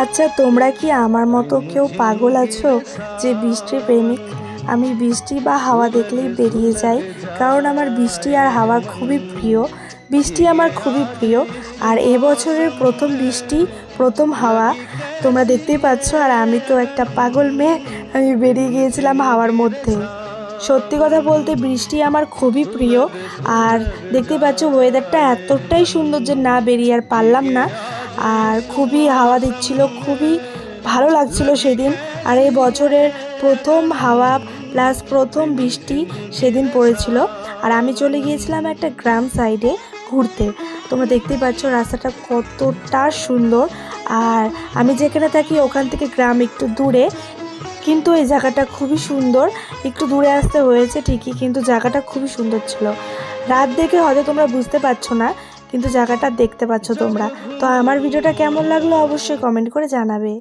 আচ্ছা, তোমরা কি আমার মতো কেউ পাগল আছো যে বৃষ্টির প্রেমিক? আমি বৃষ্টি বা হাওয়া দেখলেই বেরিয়ে যাই, কারণ আমার বৃষ্টি আর হাওয়া খুবই প্রিয়। বৃষ্টি আমার খুবই প্রিয়। আর এবছরের প্রথম বৃষ্টি, প্রথম হাওয়া তোমরা দেখতেই পাচ্ছ। আর আমি তো একটা পাগল মেয়ে, আমি বেরিয়ে গিয়েছিলাম হাওয়ার মধ্যে। সত্যি কথা বলতে বৃষ্টি আমার খুবই প্রিয়। আর দেখতেই পাচ্ছ ওয়েদারটা এতটাই সুন্দর যে না বেরিয়ে আর পারলাম না। আর খুবই হাওয়া দিচ্ছিল, খুবই ভালো লাগছিল সেদিন। আর এই বছরের প্রথম হাওয়া প্লাস প্রথম বৃষ্টি সেদিন পড়েছিল। আর আমি চলে গিয়েছিলাম একটা গ্রাম সাইডে ঘুরতে। তোমরা দেখতেই পাচ্ছ রাস্তাটা কতটা সুন্দর। আর আমি যেখানে থাকি ওখান থেকে গ্রাম একটু দূরে, কিন্তু এই জায়গাটা খুবই সুন্দর। একটু দূরে আসতে হয়েছে ঠিকই, কিন্তু জায়গাটা খুবই সুন্দর ছিল। রাত দেখে হয়তো তোমরা বুঝতে পারছো না, কিন্তু জায়গাটা দেখতে পাচ্ছ তোমরা। তো আমার ভিডিওটা কেমন লাগলো অবশ্যই কমেন্ট করে জানাবে।